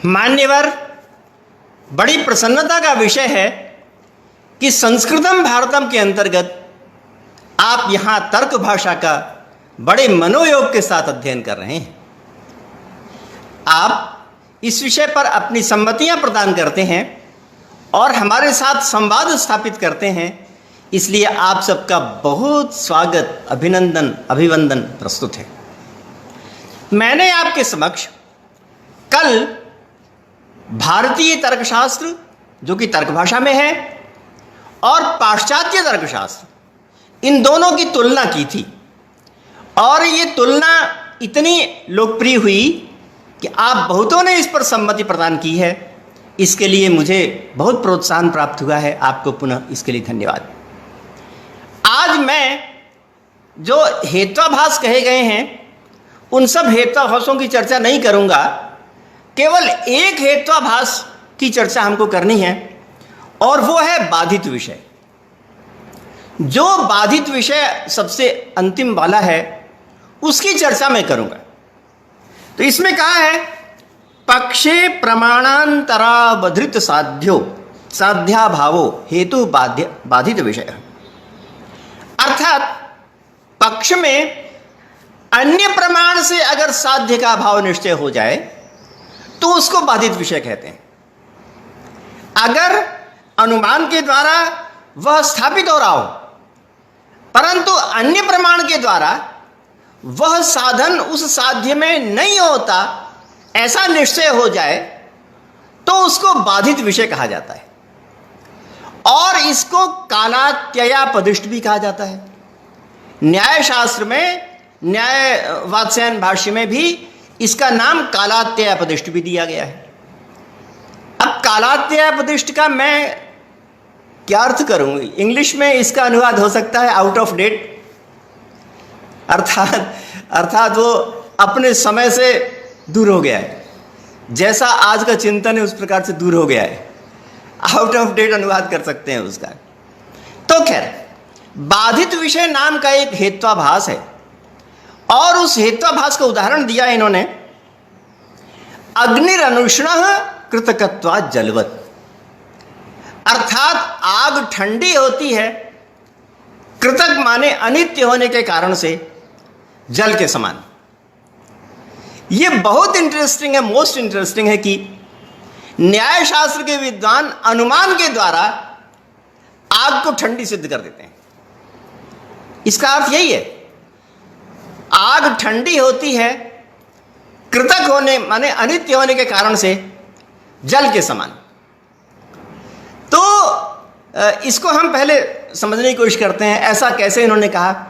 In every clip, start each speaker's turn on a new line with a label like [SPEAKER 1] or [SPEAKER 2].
[SPEAKER 1] मान्यवर, बड़ी प्रसन्नता का विषय है कि संस्कृतम भारतम के अंतर्गत आप यहाँ तर्क भाषा का बड़े मनोयोग के साथ अध्ययन कर रहे हैं। आप इस विषय पर अपनी सम्मतियाँ प्रदान करते हैं और हमारे साथ संवाद स्थापित करते हैं, इसलिए आप सबका बहुत स्वागत, अभिनंदन, अभिवंदन प्रस्तुत है। मैंने आपके समक्ष कल भारतीय तर्कशास्त्र, जो कि तर्क भाषा में है, और पाश्चात्य तर्कशास्त्र, इन दोनों की तुलना की थी और ये तुलना इतनी लोकप्रिय हुई कि आप बहुतों ने इस पर सम्मति प्रदान की है। इसके लिए मुझे बहुत प्रोत्साहन प्राप्त हुआ है। आपको पुनः इसके लिए धन्यवाद। आज मैं जो हेत्वाभास कहे गए हैं उन सब हेत्वाभासों की चर्चा नहीं करूंगा, केवल एक हेत्वाभास की चर्चा हमको करनी है और वो है बाधित विषय। जो बाधित विषय सबसे अंतिम वाला है उसकी चर्चा मैं करूंगा। तो इसमें कहा है, पक्षे प्रमाणांतरावधृत साध्यो साध्याभावो हेतु बाधित विषय। अर्थात पक्ष में अन्य प्रमाण से अगर साध्य का भाव निश्चय हो जाए तो उसको बाधित विषय कहते हैं। अगर अनुमान के द्वारा वह स्थापित हो रहा हो परंतु अन्य प्रमाण के द्वारा वह साधन उस साध्य में नहीं होता, ऐसा निश्चय हो जाए तो उसको बाधित विषय कहा जाता है। और इसको कालात्ययापदिष्ट भी कहा जाता है। न्याय शास्त्र में, न्याय वात्स्यायन भाष्य में भी इसका नाम कालात्ययापदिष्ट भी दिया गया है। अब कालात्ययापदिष्ट का मैं क्या अर्थ करूं? इंग्लिश में इसका अनुवाद हो सकता है आउट ऑफ डेट, अर्थात वो अपने समय से दूर हो गया है। जैसा आज का चिंतन है उस प्रकार से दूर हो गया है। आउट ऑफ डेट अनुवाद कर सकते हैं उसका। तो खैर, बाधित विषय नाम का एक हेत्वाभास है और उस हेत्वाभास का उदाहरण दिया इन्होंने, अग्निरनुष्णः कृतकत्वात् जलवत्। अर्थात आग ठंडी होती है, कृतक माने अनित्य होने के कारण से जल के समान। यह बहुत इंटरेस्टिंग है, मोस्ट इंटरेस्टिंग है कि न्याय शास्त्र के विद्वान अनुमान के द्वारा आग को ठंडी सिद्ध कर देते हैं। इसका अर्थ यही है, आग ठंडी होती है कृतक होने माने अनित्य होने के कारण से जल के समान। तो इसको हम पहले समझने की कोशिश करते हैं। ऐसा कैसे इन्होंने कहा?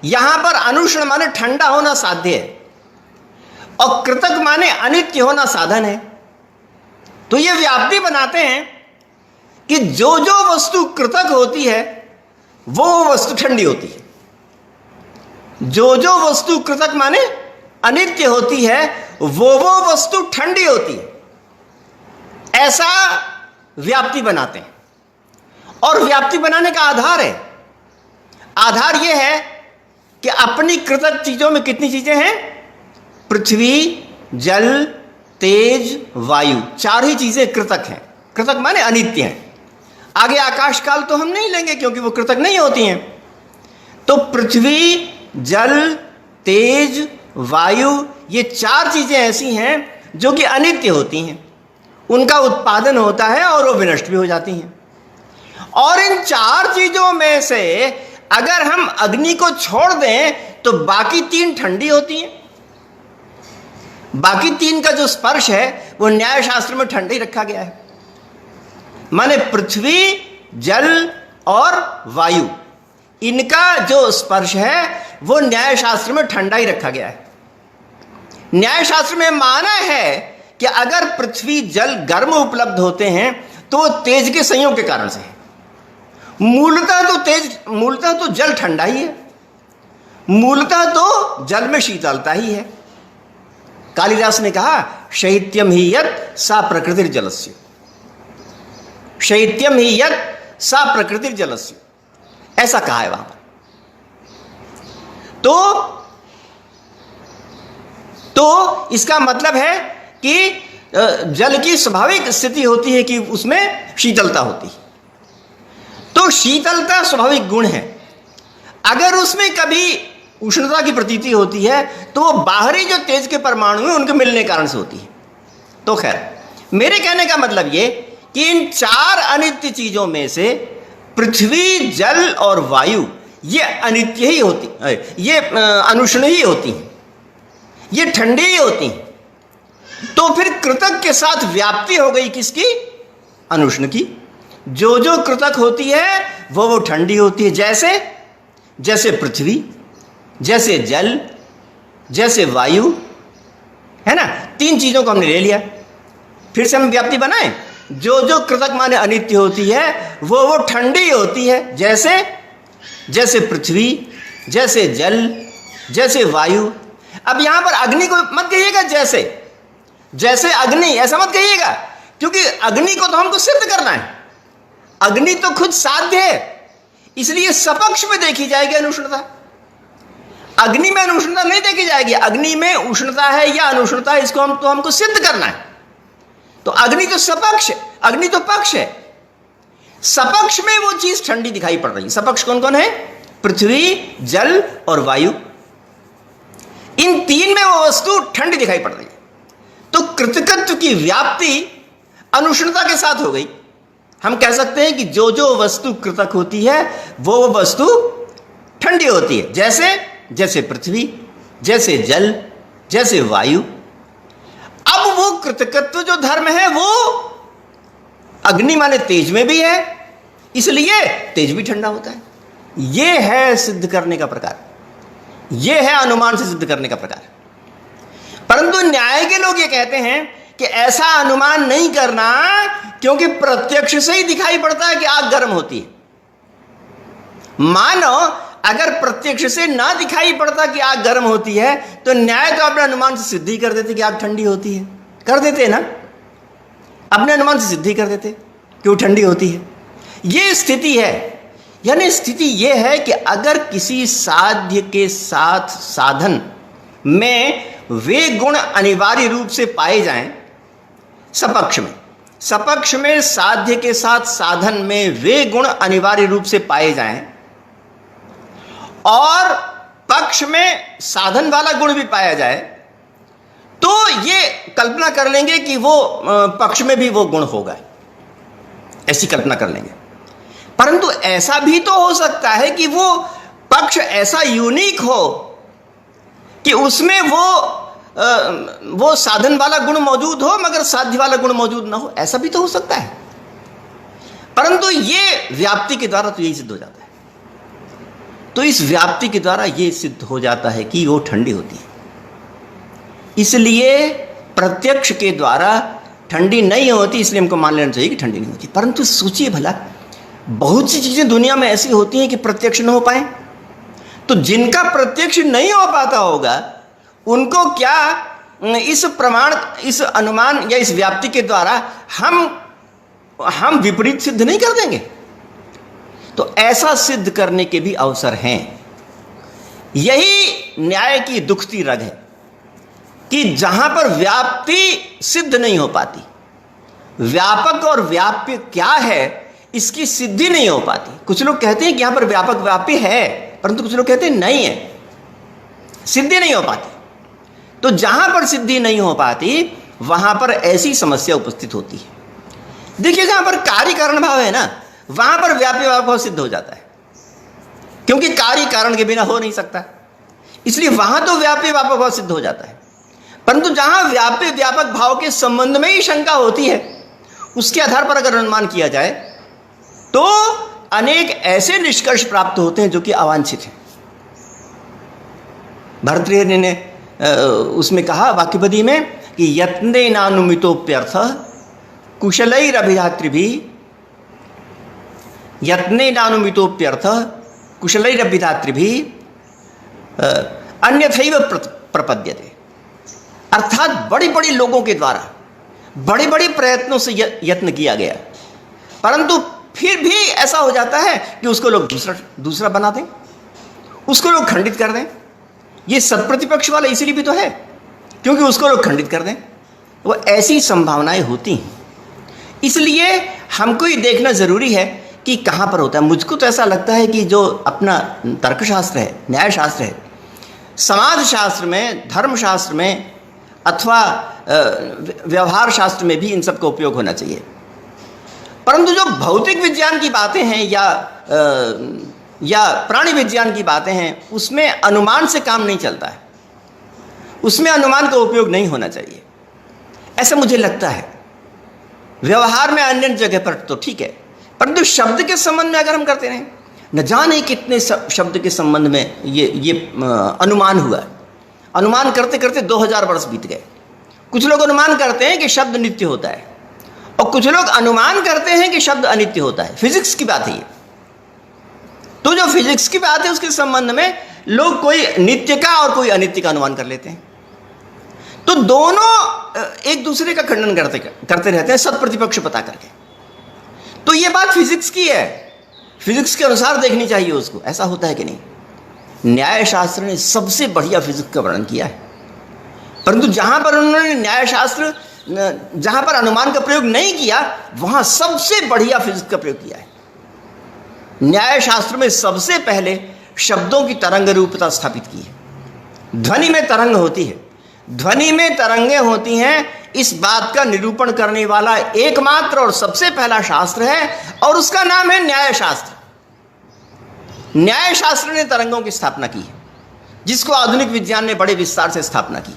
[SPEAKER 1] यहां पर अनुष्ण माने ठंडा होना साध्य है और कृतक माने अनित्य होना साधन है। तो ये व्याप्ति बनाते हैं कि जो जो वस्तु कृतक होती है वो वस्तु ठंडी होती है, जो जो वस्तु कृतक माने अनित्य होती है वो वस्तु ठंडी होती है। ऐसा व्याप्ति बनाते हैं। और व्याप्ति बनाने का आधार है, आधार यह है कि अपनी कृतक चीजों में कितनी चीजें हैं? पृथ्वी, जल, तेज, वायु, चार ही चीजें कृतक हैं। कृतक माने अनित्य हैं। आगे आकाश काल तो हम नहीं लेंगे क्योंकि वो कृतक नहीं होती हैं। तो पृथ्वी, जल, तेज, वायु, ये चार चीजें ऐसी हैं जो कि अनित्य होती हैं। उनका उत्पादन होता है और वो विनष्ट भी हो जाती हैं। और इन चार चीजों में से अगर हम अग्नि को छोड़ दें तो बाकी तीन ठंडी होती हैं। बाकी तीन का जो स्पर्श है वो न्याय शास्त्र में ठंडा ही रखा गया है। माने पृथ्वी, जल और वायु, इनका जो स्पर्श है वो न्याय शास्त्र में ठंडा ही रखा गया है। न्याय शास्त्र में माना है कि अगर पृथ्वी, जल गर्म उपलब्ध होते हैं तो वो तेज के संयोग के कारण से है। मूलतः तो जल ठंडा ही है, मूलतः तो जल में शीतलता ही है। कालिदास ने कहा, शैत्यम ही यत् सा प्रकृतिर जलस्य, शैत्यम ही यत् सा प्रकृतिर जलस्य, ऐसा कहा है वहां पर। तो इसका मतलब है कि जल की स्वाभाविक स्थिति होती है कि उसमें शीतलता होती है। तो शीतलता स्वाभाविक गुण है। अगर उसमें कभी उष्णता की प्रतीति होती है तो वो बाहरी जो तेज के परमाणु हैं उनके मिलने के कारण से होती है। तो खैर, मेरे कहने का मतलब ये कि इन चार अनित्य चीजों में से पृथ्वी, जल और वायु ये अनित्य ही होती, ये अनुष्ण ही होती हैं, ये ठंडी ही होती हैं। तो फिर कृतक के साथ व्याप्ति हो गई किसकी? अनुष्ण की। जो जो कृतक होती है वो ठंडी होती है। जैसे पृथ्वी, जैसे जल, जैसे वायु, है ना। तीन चीजों को हमने ले लिया। फिर से हम व्याप्ति बनाएं। जो जो कृतक माने अनित्य होती है वो ठंडी होती है। जैसे पृथ्वी, जैसे जल, जैसे वायु। अब यहां पर अग्नि को मत कहिएगा जैसे अग्नि, ऐसा मत कहिएगा, क्योंकि अग्नि को तो हमको सिद्ध करना है। अग्नि तो खुद साध्य है, इसलिए सपक्ष में देखी जाएगी अनुष्णता। अग्नि में अनुष्णता नहीं देखी जाएगी। अग्नि में उष्णता है या अनुष्णता है, इसको हमको सिद्ध करना है। तो अग्नि तो सपक्ष, अग्नि तो पक्ष है। सपक्ष में वो चीज ठंडी दिखाई पड़ रही है। सपक्ष कौन कौन है? पृथ्वी, जल और वायु। इन तीन में वो वस्तु ठंडी दिखाई पड़ रही है। तो कृतकत्व की व्याप्ति अनुष्णता के साथ हो गई। हम कह सकते हैं कि जो जो वस्तु कृतक होती है वो वस्तु ठंडी होती है। जैसे पृथ्वी, जैसे जल, जैसे वायु। अब वो कृतकत्व जो धर्म है वो अग्नि माने तेज में भी है, इसलिए तेज भी ठंडा होता है। यह है सिद्ध करने का प्रकार, यह है अनुमान से सिद्ध करने का प्रकार। परंतु न्याय के लोग ये कहते हैं कि ऐसा अनुमान नहीं करना, क्योंकि प्रत्यक्ष से ही दिखाई पड़ता है कि आग गर्म होती है। मानो अगर प्रत्यक्ष से ना दिखाई पड़ता कि आग गर्म होती है तो न्याय तो अपने अनुमान से सिद्धि कर देते कि आग ठंडी होती है। कर देते ना, अपने अनुमान से सिद्धि कर देते कि वो ठंडी होती है। ये स्थिति है। यानी स्थिति यह है कि अगर किसी साध्य के साथ साधन में वे गुण अनिवार्य रूप से पाए जाएं, सपक्ष में साध्य के साथ साधन में वे गुण अनिवार्य रूप से पाए जाएं और पक्ष में साधन वाला गुण भी पाया जाए, तो ये कल्पना कर लेंगे कि वो पक्ष में भी वो गुण होगा। ऐसी कल्पना कर लेंगे। परंतु ऐसा भी तो हो सकता है कि वो पक्ष ऐसा यूनिक हो कि उसमें वो साधन वाला गुण मौजूद हो मगर साध्य वाला गुण मौजूद ना हो। ऐसा भी तो हो सकता है। परंतु ये व्याप्ति के द्वारा तो यही सिद्ध हो जाता है। तो इस व्याप्ति के द्वारा ये सिद्ध हो जाता है कि वो ठंडी होती है। इसलिए प्रत्यक्ष के द्वारा ठंडी नहीं होती, इसलिए हमको मान लेना चाहिए कि ठंडी नहीं होती। परंतु सोचिए भला, बहुत सी चीजें दुनिया में ऐसी होती हैं कि प्रत्यक्ष न हो पाए। तो जिनका प्रत्यक्ष नहीं हो पाता होगा उनको क्या इस प्रमाण, इस अनुमान या इस व्याप्ति के द्वारा हम विपरीत सिद्ध नहीं कर देंगे? तो ऐसा सिद्ध करने के भी अवसर हैं। यही न्याय की दुखती रग है कि जहां पर व्याप्ति सिद्ध नहीं हो पाती, व्यापक और व्याप्य क्या है इसकी सिद्धि नहीं हो पाती। कुछ लोग कहते हैं कि यहां पर व्यापक व्याप्य है, परंतु कुछ लोग कहते हैं नहीं है, सिद्धि नहीं हो पाती। तो जहां पर सिद्धि नहीं हो पाती वहां पर ऐसी समस्या उपस्थित होती है। देखिए, जहां पर कार्य कारण भाव है ना, वहां पर व्याप्य व्यापक भाव सिद्ध हो जाता है, क्योंकि कार्य कारण के बिना हो नहीं सकता, इसलिए वहां तो व्याप्य व्यापक भाव सिद्ध हो जाता है। परंतु जहां व्याप्य व्यापक भाव के संबंध में ही शंका होती है, उसके आधार पर अगर अनुमान किया जाए तो अनेक ऐसे निष्कर्ष प्राप्त होते हैं जो कि अवांछित हैं। भर्तृहरि ने उसमें कहा वाक्यपदी में कि यत्ने नानुमितोप्यर्थ कुशलैरभिधातृभिः, यत्ने नानुमितोप्यर्थ कुशलैरभिधातृभिः अन्यथैव प्रपद्यते। अर्थात बड़ी बड़ी लोगों के द्वारा बड़े बड़े प्रयत्नों से यत्न किया गया, परंतु फिर भी ऐसा हो जाता है कि उसको लोग दूसरा बना दें, उसको लोग खंडित कर दें। ये सत्प्रतिपक्ष वाला इसीलिए भी तो है, क्योंकि उसको लोग खंडित कर दें। वो ऐसी संभावनाएं होती हैं। इसलिए हमको ये देखना ज़रूरी है कि कहाँ पर होता है। मुझको तो ऐसा लगता है कि जो अपना तर्कशास्त्र है, न्यायशास्त्र है, समाजशास्त्र में, धर्मशास्त्र में अथवा व्यवहार शास्त्र में भी इन सब का उपयोग होना चाहिए। परंतु जो भौतिक विज्ञान की बातें हैं या प्राणी विज्ञान की बातें हैं, उसमें अनुमान से काम नहीं चलता है, उसमें अनुमान का उपयोग नहीं होना चाहिए, ऐसा मुझे लगता है। व्यवहार में अन्य जगह पर तो ठीक है, परंतु शब्द के संबंध में अगर हम करते रहें, न जाने कितने शब्द के संबंध में ये अनुमान हुआ। अनुमान करते करते 2000 वर्ष बीत गए। कुछ लोग अनुमान करते हैं कि शब्द नित्य होता है और कुछ लोग अनुमान करते हैं कि शब्द अनित्य होता है। फिजिक्स की बात है ये। तो जो फिजिक्स की बात है उसके संबंध में लोग कोई नित्य का और कोई अनित्य का अनुमान कर लेते हैं। तो दोनों एक दूसरे का खंडन करते रहते हैं, सत प्रतिपक्ष पता करके। तो ये बात फिजिक्स की है, फिजिक्स के अनुसार देखनी चाहिए उसको। ऐसा होता है कि नहीं? न्यायशास्त्र ने सबसे बढ़िया फिजिक्स का वर्णन किया है, परंतु जहां पर उन्होंने न्यायशास्त्र, जहां पर अनुमान का प्रयोग नहीं किया, वहां सबसे बढ़िया फिजिक्स का प्रयोग किया है। न्यायशास्त्र में सबसे पहले शब्दों की तरंग रूपता स्थापित की है। ध्वनि में तरंग होती है, ध्वनि में तरंगें होती हैं, इस बात का निरूपण करने वाला एकमात्र और सबसे पहला शास्त्र है और उसका नाम है न्यायशास्त्र। न्यायशास्त्र ने तरंगों की स्थापना की है, जिसको आधुनिक विज्ञान ने बड़े विस्तार से स्थापना की।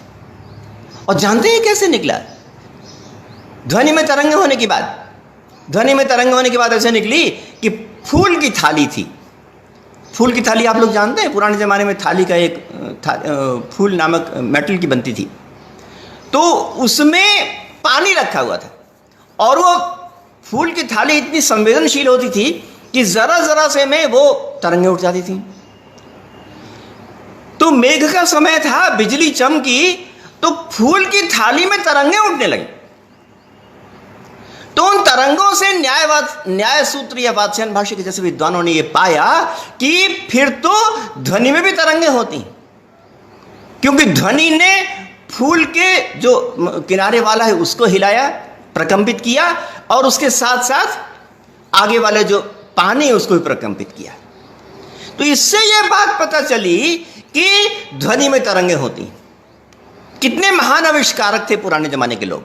[SPEAKER 1] और जानते हैं कैसे निकला? ध्वनि में तरंग होने के बाद, ध्वनि में तरंग होने के बाद ऐसे निकली कि फूल की थाली थी। फूल की थाली आप लोग जानते हैं, पुराने ज़माने में थाली का एक फूल नामक मेटल की बनती थी, तो उसमें पानी रखा हुआ था और वो फूल की थाली इतनी संवेदनशील होती थी कि ज़रा ज़रा से में वो तरंगें उठ जाती थी। तो मेघ का समय था, बिजली चमकी, तो फूल की थाली में तरंगें उठने लगी। तो उन तरंगों से न्याय सूत्र या वात्स्यायन भाष्य के जैसे विद्वानों ने यह पाया कि फिर तो ध्वनि में भी तरंगें होती हैं, क्योंकि ध्वनि ने फूल के जो किनारे वाला है उसको हिलाया, प्रकंपित किया, और उसके साथ साथ आगे वाले जो पानी उसको भी प्रकंपित किया। तो इससे यह बात पता चली कि ध्वनि में तरंगें होती हैं। कितने महान आविष्कारक थे पुराने जमाने के लोग,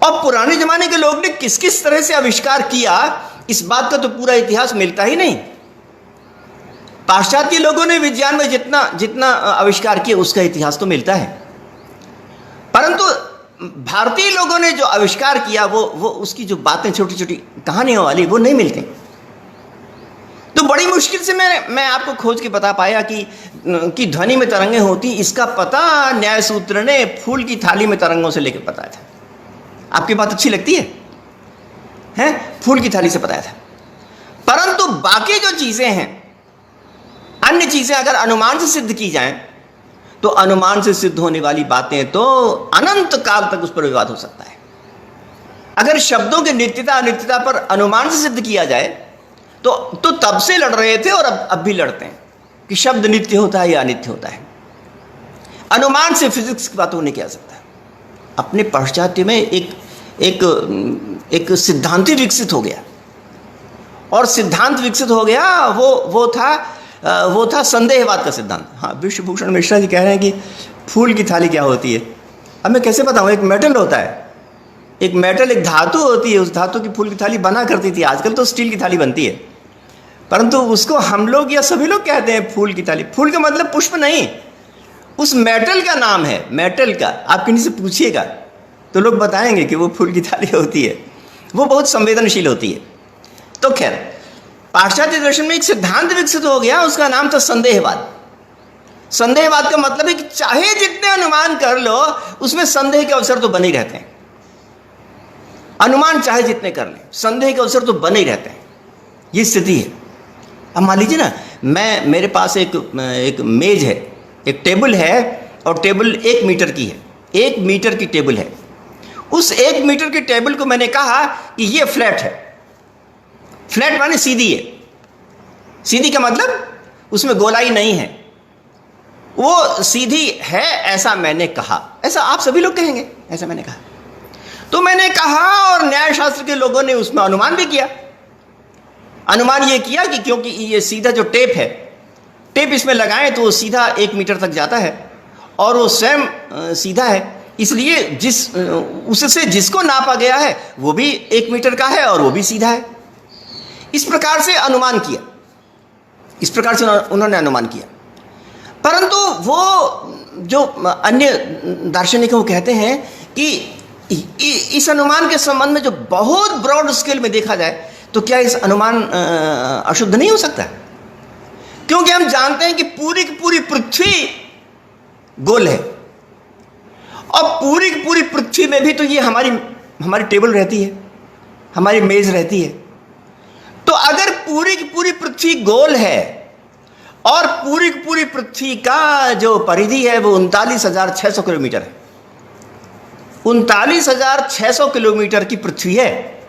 [SPEAKER 1] और पुराने जमाने के लोग ने किस किस तरह से आविष्कार किया, इस बात का तो पूरा इतिहास मिलता ही नहीं। पाश्चात्य लोगों ने विज्ञान में जितना आविष्कार किया उसका इतिहास तो मिलता है, परंतु भारतीय लोगों ने जो आविष्कार किया वो उसकी जो बातें छोटी छोटी कहानियों वाली वो नहीं मिलती। तो बड़ी मुश्किल से मैं आपको खोज के बता पाया कि ध्वनि में तरंगें होती। इसका पता न्याय सूत्र ने फूल की थाली में तरंगों से लेकर बताया था। आपकी बात अच्छी लगती है, हैं? फूल की थाली से बताया था। परंतु बाकी जो चीजें हैं, अन्य चीजें अगर अनुमान से सिद्ध की जाएं, तो अनुमान से सिद्ध होने वाली बातें तो अनंत काल तक उस पर विवाद हो सकता है। अगर शब्दों की नित्यता अनित्यता पर अनुमान से सिद्ध किया जाए तो तब से लड़ रहे थे और अब भी लड़ते हैं कि शब्द नित्य होता है या अनित्य होता है। अनुमान से फिजिक्स की बात होने क्या सकता है। अपने पाश्चात्य में एक सिद्धांत विकसित हो गया, और सिद्धांत विकसित हो गया वो था संदेहवाद का सिद्धांत। हाँ, विश्वभूषण मिश्रा जी कह रहे हैं कि फूल की थाली क्या होती है। अब मैं कैसे बताऊँ? एक मेटल होता है, एक धातु होती है, उस धातु की फूल की थाली बना करती थी। आजकल तो स्टील की थाली बनती है, परंतु उसको हम लोग या सभी लोग कहते हैं फूल की थाली। फूल का मतलब पुष्प नहीं, उस मेटल का नाम है, मेटल का। आप किसी से पूछिएगा तो लोग बताएंगे कि वो फूल की थाली होती है, वो बहुत संवेदनशील होती है। तो खैर, पाश्चात्य दर्शन में एक सिद्धांत विकसित हो गया, उसका नाम था संदेहवाद। संदेहवाद का मतलब है कि चाहे जितने अनुमान कर लो, उसमें संदेह के अवसर तो बने ही रहते हैं। अनुमान चाहे जितने कर लें, संदेह के अवसर तो बने ही रहते हैं। ये स्थिति है। अब मान लीजिए ना, मेरे पास एक मेज है, एक टेबल है, और टेबल 1 मीटर की है, 1 मीटर की टेबल है। उस 1 मीटर की टेबल को मैंने कहा कि ये फ्लैट है। फ्लैट माने सीधी है। सीधी का मतलब उसमें गोलाई नहीं है, वो सीधी है, ऐसा मैंने कहा। ऐसा आप सभी लोग कहेंगे, ऐसा मैंने कहा। तो मैंने कहा, और न्याय शास्त्र के लोगों ने उसमें अनुमान भी किया। अनुमान ये किया कि क्योंकि ये सीधा जो टेप है, टेप इसमें लगाएं तो वो सीधा 1 मीटर तक जाता है और वो स्वयं सीधा है, इसलिए उससे जिसको नापा गया है वो भी 1 मीटर का है और वो भी सीधा है। इस प्रकार से अनुमान किया, इस प्रकार से उन्होंने अनुमान किया। परंतु वो जो अन्य दार्शनिक वो कहते हैं कि इस अनुमान के संबंध में जो बहुत ब्रॉड स्केल में देखा जाए तो क्या इस अनुमान अशुद्ध नहीं हो सकता? क्योंकि हम जानते हैं कि पूरी की पूरी पृथ्वी गोल है और पूरी की पूरी पृथ्वी में भी तो ये हमारी टेबल रहती है, हमारी मेज रहती है। तो अगर पूरी की पूरी पृथ्वी गोल है और पूरी की पूरी पृथ्वी का जो परिधि है वो 39,600 किलोमीटर है, 39,600 किलोमीटर की पृथ्वी है,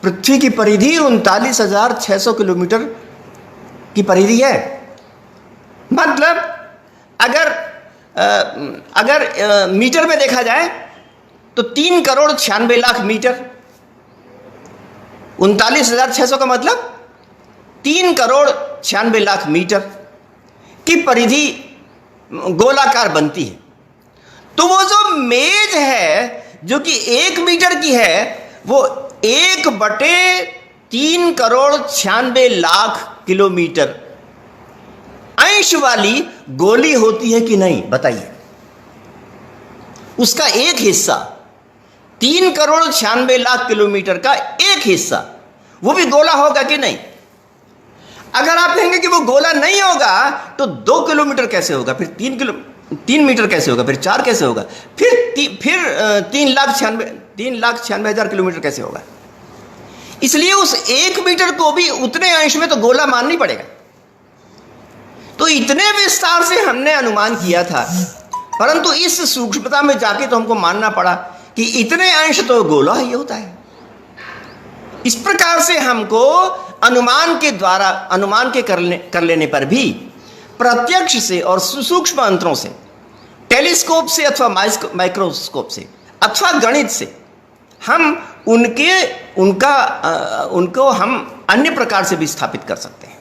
[SPEAKER 1] पृथ्वी की परिधि 39,600 किलोमीटर की परिधि है। मतलब अगर मीटर में देखा जाए तो 3,96,00,000 मीटर, 39,600 का मतलब 3,96,00,000 मीटर की परिधि गोलाकार बनती है। तो वो जो मेज है जो कि 1 मीटर की है वो 1/3,96,00,000 किलोमीटर अंश वाली गोली होती है कि नहीं, बताइए। उसका एक हिस्सा 3,96,00,000 किलोमीटर का एक हिस्सा वो भी गोला होगा कि नहीं? अगर आप कहेंगे कि वो गोला नहीं होगा तो 2 किलोमीटर कैसे होगा, फिर 3 मीटर कैसे होगा, फिर 4 कैसे होगा, फिर 3,96,000 किलोमीटर कैसे होगा? इसलिए उस 1 मीटर को भी उतने अंश में तो गोला मानना ही पड़ेगा। तो इतने विस्तार से हमने अनुमान किया था, परंतु इस सूक्ष्मता में जाके तो हमको मानना पड़ा कि इतने अंश तो गोला ही होता है। इस प्रकार से हमको अनुमान के द्वारा, अनुमान के कर लेने पर भी प्रत्यक्ष से और सूक्ष्म अंतरों से, टेलीस्कोप से अथवा माइक्रोस्कोप से अथवा गणित से हम उनको हम अन्य प्रकार से भी स्थापित कर सकते हैं।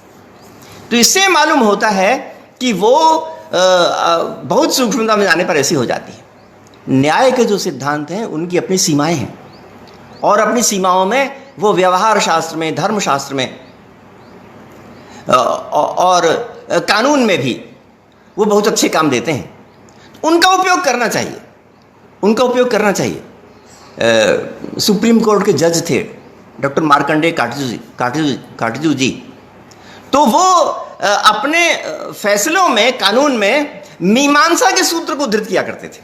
[SPEAKER 1] तो इससे मालूम होता है कि वो बहुत सूक्ष्मता में जाने पर ऐसी हो जाती है। न्याय के जो सिद्धांत हैं उनकी अपनी सीमाएं हैं और अपनी सीमाओं में वो व्यवहार शास्त्र में, धर्मशास्त्र में और कानून में भी वो बहुत अच्छे काम देते हैं। उनका उपयोग करना चाहिए, उनका उपयोग करना चाहिए। सुप्रीम कोर्ट के जज थे डॉक्टर मार्कंडेय काटजू जी, तो वो अपने फैसलों में, कानून में मीमांसा के सूत्र को उद्धृत किया करते थे।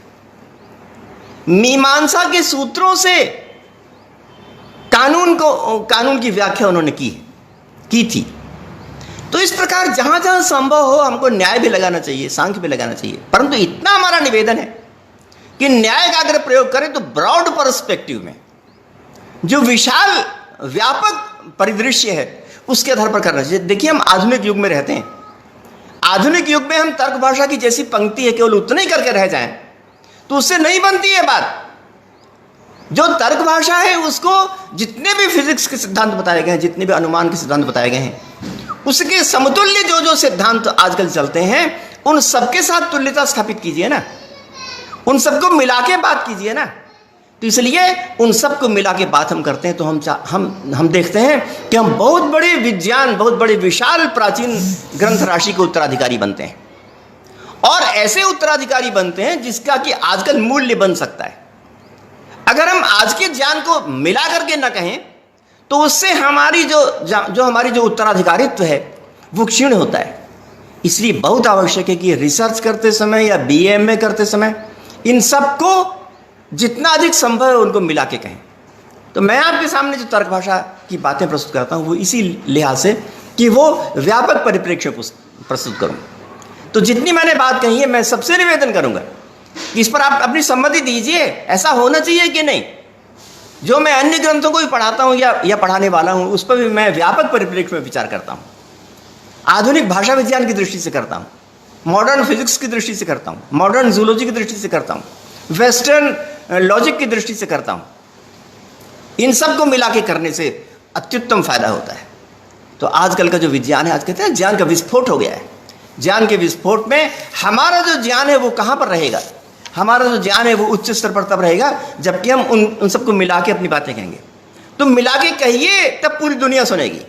[SPEAKER 1] मीमांसा के सूत्रों से कानून की व्याख्या उन्होंने की थी। तो इस प्रकार जहां जहां संभव हो हमको न्याय भी लगाना चाहिए, सांख्य भी लगाना चाहिए। परंतु इतना हमारा निवेदन है कि न्याय का अगर प्रयोग करें तो ब्रॉड पर्सपेक्टिव में, जो विशाल व्यापक परिदृश्य है उसके आधार पर करना चाहिए। देखिए, हम आधुनिक युग में रहते हैं। आधुनिक युग में हम तर्क भाषा की जैसी पंक्ति है केवल उतना ही करके रह जाएं तो उससे नहीं बनती है बात। जो तर्क भाषा है उसको जितने भी फिजिक्स के सिद्धांत बताए गए हैं, जितने भी अनुमान के सिद्धांत बताए गए हैं, उसके समतुल्य जो सिद्धांत आजकल चलते हैं उन सबके साथ तुल्यता स्थापित कीजिए ना, उन सबको मिला के बात कीजिए ना। तो इसलिए उन सबको मिला के बात हम करते हैं तो हम देखते हैं कि हम बहुत बड़े विज्ञान, बहुत बड़े विशाल प्राचीन ग्रंथ राशि के उत्तराधिकारी बनते हैं और ऐसे उत्तराधिकारी बनते हैं जिसका कि आजकल मूल्य बन सकता है। अगर हम आज के ज्ञान को मिला करके न कहें तो उससे हमारी जो उत्तराधिकारित्व है वो क्षीण होता है। इसलिए बहुत आवश्यक है कि रिसर्च करते समय या BA करते समय इन सबको जितना अधिक संभव है उनको मिला के कहें। तो मैं आपके सामने जो तर्क भाषा की बातें प्रस्तुत करता हूँ वो इसी लिहाज से कि वो व्यापक परिप्रेक्ष्य प्रस्तुत करूँ। तो जितनी मैंने बात कही है मैं सबसे निवेदन करूँगा कि इस पर आप अपनी सम्मति दीजिए। ऐसा होना चाहिए कि नहीं, जो मैं अन्य ग्रंथों को भी पढ़ाता हूँ या पढ़ाने वाला हूँ उस पर भी मैं व्यापक परिप्रेक्ष्य में विचार करता हूँ। आधुनिक भाषा विज्ञान की दृष्टि से करता हूँ, मॉडर्न फिजिक्स की दृष्टि से करता हूँ, मॉडर्न जूलॉजी की दृष्टि से करता हूँ, वेस्टर्न लॉजिक की दृष्टि से करता हूँ। इन सब को मिला के करने से अत्युत्तम फायदा होता है। तो आजकल का जो विज्ञान है, आज कहते हैं ज्ञान का विस्फोट हो गया है। ज्ञान के विस्फोट में हमारा जो ज्ञान है वो कहाँ पर रहेगा? हमारा जो ज्ञान है वो उच्च स्तर पर तब रहेगा जबकि हम उन सबको मिला के अपनी बातें कहेंगे। तो मिला के कहिए तब पूरी दुनिया सुनेगी।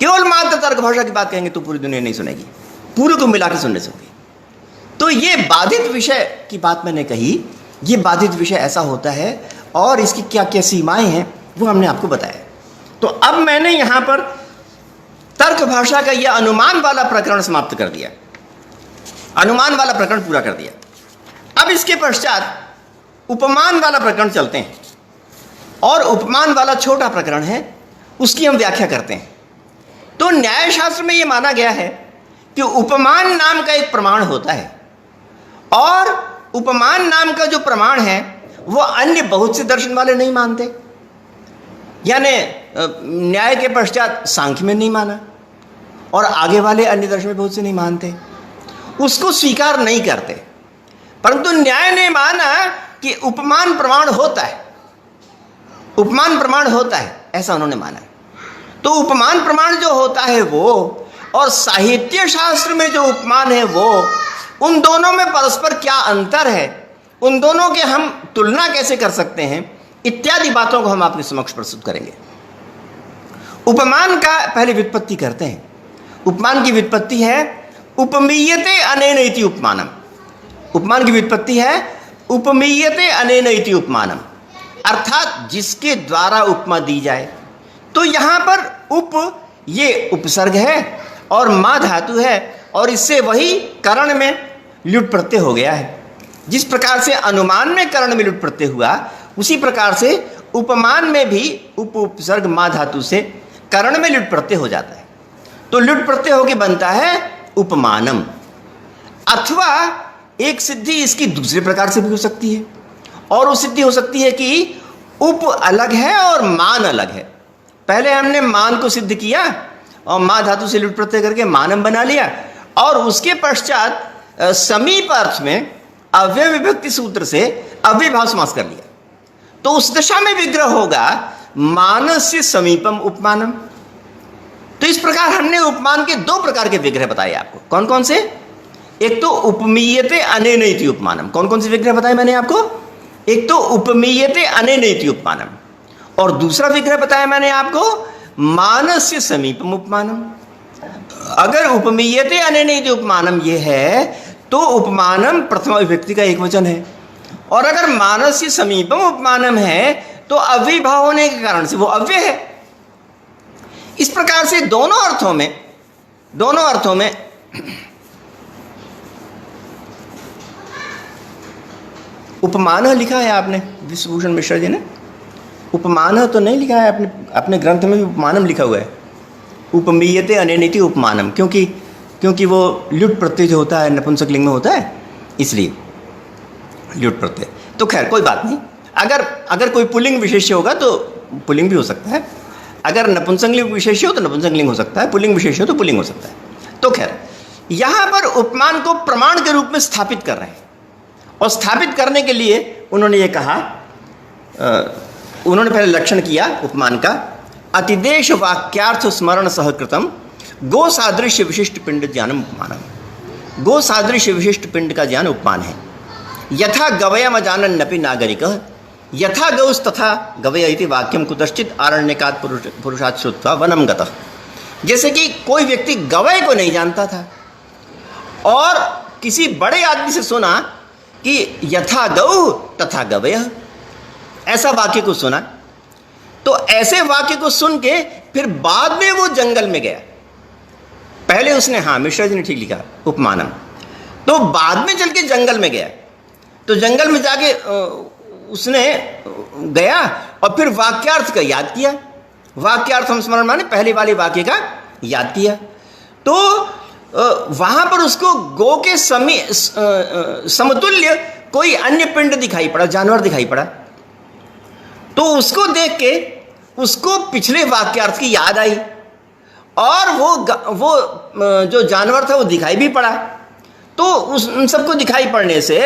[SPEAKER 1] केवल मात्र तर्क भाषा की बात कहेंगे तो पूरी दुनिया नहीं सुनेगी, पूरे को मिला के सुनने से होगी। तो ये बाधित विषय की बात मैंने कही, ये बाधित विषय ऐसा होता है और इसकी क्या क्या सीमाएं हैं वो हमने आपको बताया। तो अब मैंने यहाँ पर तर्क भाषा का यह अनुमान वाला प्रकरण समाप्त कर दिया, अनुमान वाला प्रकरण पूरा कर दिया। अब इसके पश्चात उपमान वाला प्रकरण चलते हैं और उपमान वाला छोटा प्रकरण है, उसकी हम व्याख्या करते हैं। तो न्यायशास्त्र में यह माना गया है कि उपमान नाम का एक प्रमाण होता है और उपमान नाम का जो प्रमाण है वो अन्य बहुत से दर्शन वाले नहीं मानते। यानी न्याय के पश्चात सांख्य में नहीं माना और आगे वाले अन्य दर्शन में बहुत से नहीं मानते, उसको स्वीकार नहीं करते। परंतु न्याय ने माना कि उपमान प्रमाण होता है, उपमान प्रमाण होता है, ऐसा उन्होंने माना। तो उपमान प्रमाण जो होता है वो और साहित्य शास्त्र में जो उपमान है वो, उन दोनों में परस्पर क्या अंतर है, उन दोनों के हम तुलना कैसे कर सकते हैं, इत्यादि बातों को हम आपके समक्ष प्रस्तुत करेंगे। उपमान का पहले व्युत्पत्ति करते हैं। उपमान की व्युत्पत्ति है उपमीयते अनेन इति उपमानम। उपमान की व्युत्पत्ति है उपमीयते अनेन इति उपमानम, अर्थात जिसके द्वारा उपमा दी जाए। तो यहाँ पर उप ये उपसर्ग है और मा धातु है और इससे वही करण में ल्युट् प्रत्यय हो गया है। जिस प्रकार से अनुमान में करण में ल्युट् प्रत्यय हुआ, उसी प्रकार से उपमान में भी उप उपसर्ग मा धातु से करण में ल्युट् प्रत्यय हो जाता है। तो ल्युट् प्रत्यय होके बनता है उपमानम। अथवा एक सिद्धि इसकी दूसरे प्रकार से भी हो सकती है, और वो सिद्धि हो सकती है कि उप अलग है और मान अलग है। पहले हमने मान को सिद्ध किया और मा धातु से ल्युट् प्रत्यय करके मानम बना लिया, और उसके पश्चात समीप अर्थ में अव्यय विभक्ति सूत्र से अव्ययभाव समास कर लिया। तो उस दशा में विग्रह होगा मानस्य समीपम उपमानम। तो इस प्रकार हमने उपमान के दो प्रकार के विग्रह बताए आपको। कौन कौन से? एक तो उपमीयते अनेन इति उपमानम। कौन कौन से विग्रह बताए मैंने आपको? एक तो उपमीयते अनेन इति उपमानम, और दूसरा विग्रह बताया मैंने आपको मानस्य समीपम उपमानम। अगर उपमीयते अनेन इति उपमानम ये है तो उपमानम प्रथमा विभक्ति का एक वचन है, और अगर मानस्य समीपम उपमानम है तो अव्ययभाव होने के कारण से वो अव्यय है। इस प्रकार से दोनों अर्थों में उपमान लिखा है आपने, विश्वभूषण मिश्रा जी ने। उपमान तो नहीं लिखा है अपने ग्रंथ में भी उपमानम लिखा हुआ है, उपमीयते अनेन इति उपमानम, क्योंकि वो ल्युट् प्रत्यय जो होता है नपुंसक लिंग में होता है, इसलिए ल्युट् प्रत्यय। तो खैर कोई बात नहीं, अगर कोई पुल्लिंग विशेष्य होगा तो पुल्लिंग भी हो सकता है, अगर नपुंसक लिंग विशेष्य हो तो नपुंसक लिंग हो सकता है, पुल्लिंग विशेष्य हो तो पुल्लिंग हो सकता है। तो खैर यहाँ पर उपमान को प्रमाण के रूप में स्थापित कर रहे हैं, और स्थापित करने के लिए उन्होंने ये कहा, उन्होंने पहले लक्षण किया उपमान का, अतिदेश वाक्यार्थ स्मरण सहकृतम गो सादृश्य विशिष्ट पिंड ज्ञानम उपमानम। गो सादृश्य विशिष्ट पिंड का ज्ञान उपमान है। यथा गवयम अजानन नपि नागरिकः यथा गौस् तथा गवय इति वाक्यम कुतश्चित आरण्यकात् पुरुषात् श्रुत्वा वनम गतः। जैसे कि कोई व्यक्ति गवय को नहीं जानता था और किसी बड़े आदमी से सुना कि यथा गौ तथा गवयः, ऐसा वाक्य को सुना। तो ऐसे वाक्य को सुन के फिर बाद में वो जंगल में गया। पहले उसने, हाँ मिश्रा जी ने ठीक लिखा उपमानम, तो बाद में चल के जंगल में गया। तो जंगल में जाके उसने गया और फिर वाक्यार्थ का याद किया। वाक्यार्थ हम स्मरण माने पहले वाले वाक्य का याद किया। तो वहां पर उसको गो के समतुल्य कोई अन्य पिंड दिखाई पड़ा, जानवर दिखाई पड़ा। तो उसको देख के उसको पिछले वाक्यार्थ की याद आई और वो जो जानवर था वो दिखाई भी पड़ा। तो उन सबको दिखाई पड़ने से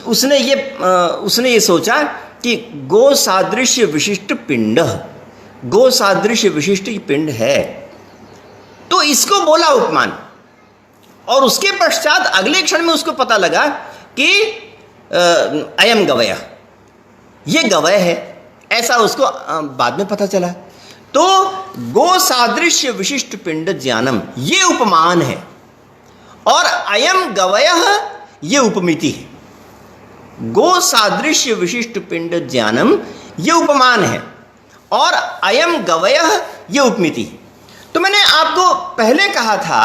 [SPEAKER 1] उसने ये सोचा कि गो सादृश्य विशिष्ट पिंड, गो सादृश्य विशिष्ट पिंड है, तो इसको बोला उपमान। और उसके पश्चात अगले क्षण में उसको पता लगा कि अयम गवय, ये गवय है, ऐसा उसको बाद में पता चला। तो गो सादृश्य विशिष्ट पिंड ज्ञानम, ये उपमान है, और अयम गवय ये उपमिति है। गो सादृश्य विशिष्ट पिंड ज्ञानम ये उपमान है, और अयम गवय ये उपमिति है। तो मैंने आपको पहले कहा था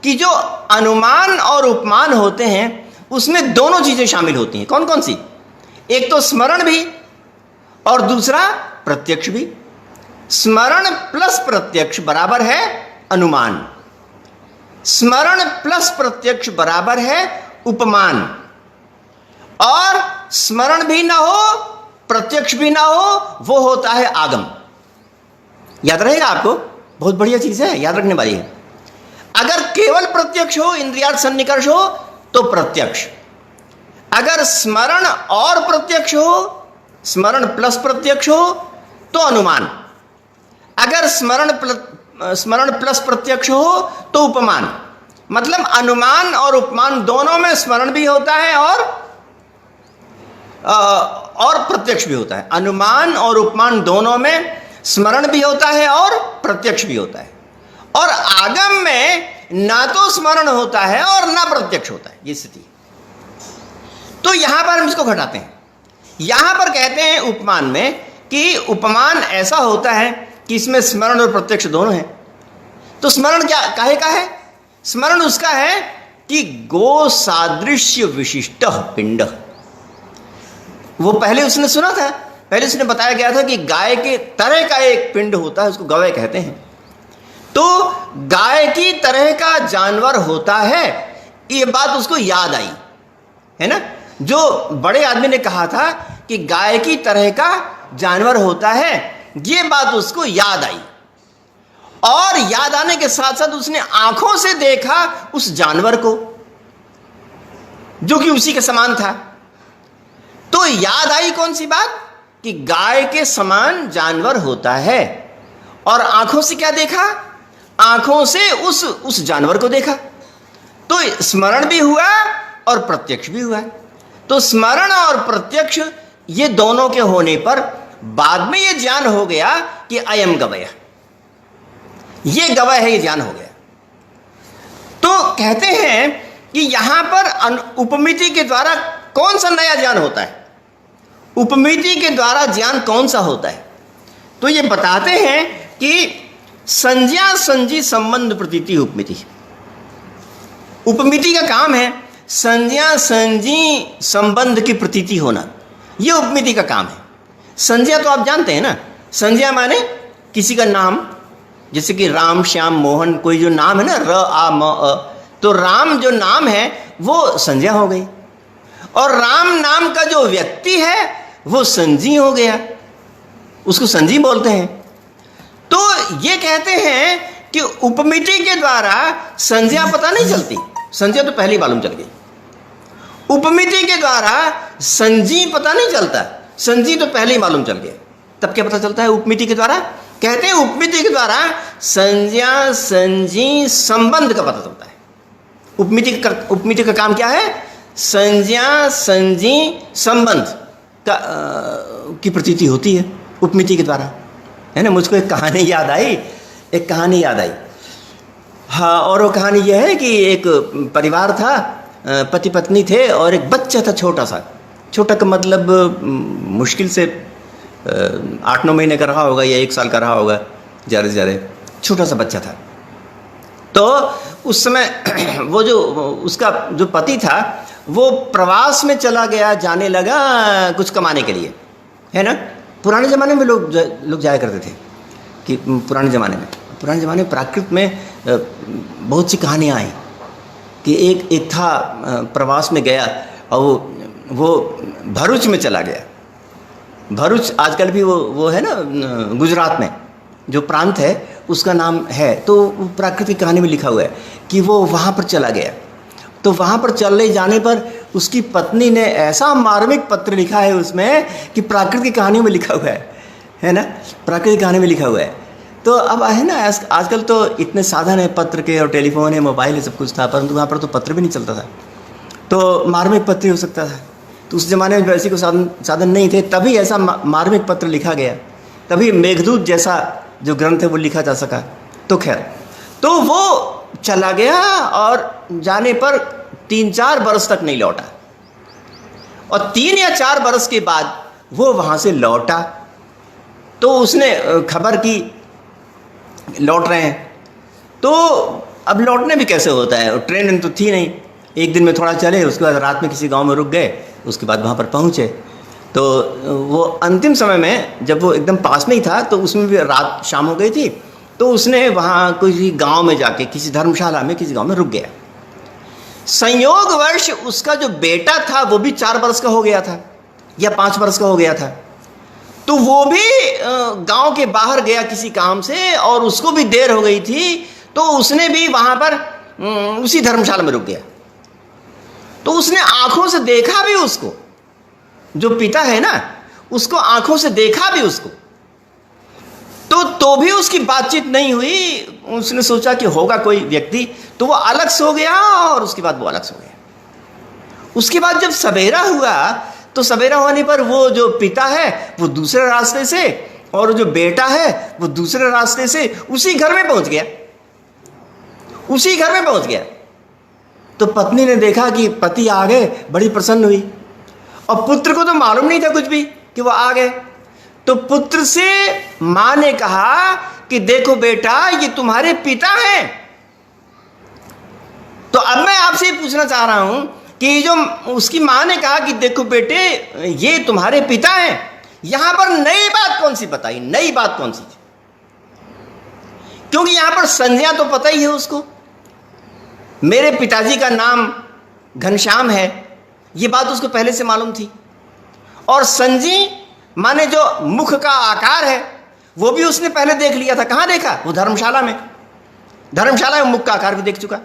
[SPEAKER 1] कि जो अनुमान और उपमान होते हैं उसमें दोनों चीजें शामिल होती हैं। कौन कौन सी? एक तो स्मरण भी और दूसरा प्रत्यक्ष भी। स्मरण प्लस प्रत्यक्ष बराबर है अनुमान, स्मरण प्लस प्रत्यक्ष बराबर है उपमान, और स्मरण भी ना हो प्रत्यक्ष भी ना हो वो होता है आगम। याद रहेगा आपको, बहुत बढ़िया चीज है, याद रखने वाली है। अगर केवल प्रत्यक्ष हो, इंद्रियार्थ सन्निकर्ष हो, तो प्रत्यक्ष। अगर स्मरण और प्रत्यक्ष हो, स्मरण प्लस प्रत्यक्ष हो, तो अनुमान। अगर स्मरण प्लस प्रत्यक्ष हो तो उपमान। मतलब अनुमान और उपमान दोनों में स्मरण भी होता है और प्रत्यक्ष भी होता है। अनुमान और उपमान दोनों में स्मरण भी होता है और प्रत्यक्ष भी होता है। और आगम में ना तो स्मरण होता है और ना प्रत्यक्ष होता है, ये स्थिति। तो यहां पर हम इसको घटाते हैं। यहां पर कहते हैं उपमान में कि उपमान ऐसा होता है कि इसमें स्मरण और प्रत्यक्ष दोनों हैं। तो स्मरण क्या काहे का है? स्मरण उसका है कि गो सादृश्य विशिष्ट पिंड। वो पहले उसने सुना था, पहले उसने बताया गया था कि गाय के तरह का एक पिंड होता है, उसको गवय कहते हैं। तो गाय की तरह का जानवर होता है, ये बात उसको याद आई, है ना। जो बड़े आदमी ने कहा था कि गाय की तरह का जानवर होता है, ये बात उसको याद आई, और याद आने के साथ साथ उसने आंखों से देखा उस जानवर को जो कि उसी के समान था। तो याद आई कौन सी बात? कि गाय के समान जानवर होता है, और आंखों से क्या देखा? आंखों से उस जानवर को देखा। तो स्मरण भी हुआ और प्रत्यक्ष भी हुआ। तो स्मरण और प्रत्यक्ष ये दोनों के होने पर बाद में ये ज्ञान हो गया कि अयम गवय, ये गवय है, ये ज्ञान हो गया। तो कहते हैं कि यहां पर उपमिति के द्वारा कौन सा नया ज्ञान होता है? उपमिति के द्वारा ज्ञान कौन सा होता है? तो ये बताते हैं कि संज्ञा संजी संबंध प्रतीति उपमिति। उपमिति का काम है संज्ञा संजी संबंध की प्रतीति होना, ये उपमिति का काम है। संज्ञा तो आप जानते हैं ना, संज्ञा माने किसी का नाम, जैसे कि राम श्याम मोहन, कोई जो नाम है ना, र आ म अ, तो राम जो नाम है वो संज्ञा हो गई, और राम नाम का जो व्यक्ति है वो संजी हो गया, उसको संजी बोलते हैं। तो ये कहते हैं कि उपमिति के द्वारा संज्ञा पता नहीं चलती, संज्ञा तो पहले ही मालूम चल गई। उपमिति के द्वारा संजी पता नहीं चलता, संजी तो पहले ही मालूम चल गया। तब क्या पता चलता है उपमिति के द्वारा? कहते हैं उपमिति के द्वारा संज्ञा संजी संबंध का पता चलता है। उपमिति का काम क्या है? संज्ञा संजी संबंध का की प्रतीति होती है उपमिति के द्वारा, है ना। मुझको एक कहानी याद आई, हाँ, और वो कहानी यह है कि एक परिवार था, पति पत्नी थे और एक बच्चा था, छोटा का मतलब मुश्किल से 8-9 महीने का रहा होगा या 1 साल का रहा होगा, ज़्यादा से ज़्यादा छोटा सा बच्चा था। तो उस समय वो जो उसका जो पति था वो प्रवास में चला गया, जाने लगा कुछ कमाने के लिए, है ना। पुराने ज़माने में लोग जाया करते थे कि पुराने ज़माने में प्राकृत में बहुत सी कहानियाँ आई कि एक था प्रवास में गया और वो भरूच में चला गया। भरूच आजकल भी वो है ना, गुजरात में जो प्रांत है उसका नाम है। तो प्राकृतिक कहानी में लिखा हुआ है कि वो वहाँ पर चला गया तो वहाँ पर चले जाने पर उसकी पत्नी ने ऐसा मार्मिक पत्र लिखा है उसमें कि प्राकृतिक कहानियों में लिखा हुआ है ना, प्राकृतिक कहानी में लिखा हुआ है। तो अब है ना, आजकल तो इतने साधन है पत्र के, और टेलीफोन है, मोबाइल है, सब कुछ था, परंतु वहाँ पर तो पत्र भी नहीं चलता था, तो मार्मिक पत्र हो सकता था। तो उस ज़माने में वैसे कोई साधन नहीं थे, तभी ऐसा मार्मिक पत्र लिखा गया, तभी मेघदूत जैसा जो ग्रंथ है वो लिखा जा सका। तो खैर, तो वो चला गया और जाने पर 3-4 बरस तक नहीं लौटा, और 3 या 4 बरस के बाद वो वहाँ से लौटा। तो उसने खबर की लौट रहे हैं, तो अब लौटने भी कैसे होता है, ट्रेन तो थी नहीं, एक दिन में थोड़ा चले, उसके बाद रात में किसी गांव में रुक गए, उसके बाद वहाँ पर पहुँचे। तो वो अंतिम समय में जब वो एकदम पास में ही था, तो उसमें भी रात शाम हो गई थी, तो उसने वहाँ किसी गांव में जाके, किसी धर्मशाला में, किसी गांव में रुक गया। संयोगवश उसका जो बेटा था वो भी 4 बरस का हो गया था या 5 बरस का हो गया था, तो वो भी गांव के बाहर गया किसी काम से, और उसको भी देर हो गई थी, तो उसने भी वहाँ पर उसी धर्मशाला में रुक गया। तो उसने आंखों से देखा भी उसको, जो पिता है ना, उसको आंखों से देखा भी उसको, तो भी उसकी बातचीत नहीं हुई। उसने सोचा कि होगा कोई व्यक्ति, तो वो अलग सो गया, और उसके बाद वो अलग सो गया। उसके बाद जब सवेरा हुआ, तो सवेरा होने पर वो जो पिता है वो दूसरे रास्ते से, और जो बेटा है वो दूसरे रास्ते से उसी घर में पहुंच गया, उसी घर में पहुंच गया। तो पत्नी ने देखा कि पति आ गए, बड़ी प्रसन्न हुई, और पुत्र को तो मालूम नहीं था कुछ भी कि वो आ गए। तो पुत्र से मां ने कहा कि देखो बेटा, ये तुम्हारे पिता हैं। तो अब मैं आपसे पूछना चाह रहा हूं कि जो उसकी मां ने कहा कि देखो बेटे, ये तुम्हारे पिता हैं, यहां पर नई बात कौन सी बताई, नई बात कौन सी? क्योंकि यहां पर संज्ञा तो पता ही है उसको, मेरे पिताजी का नाम घनश्याम है, ये बात उसको पहले से मालूम थी। और संजी माने जो मुख का आकार है वो भी उसने पहले देख लिया था। कहाँ देखा? वो धर्मशाला में, धर्मशाला में मुख का आकार भी देख चुका।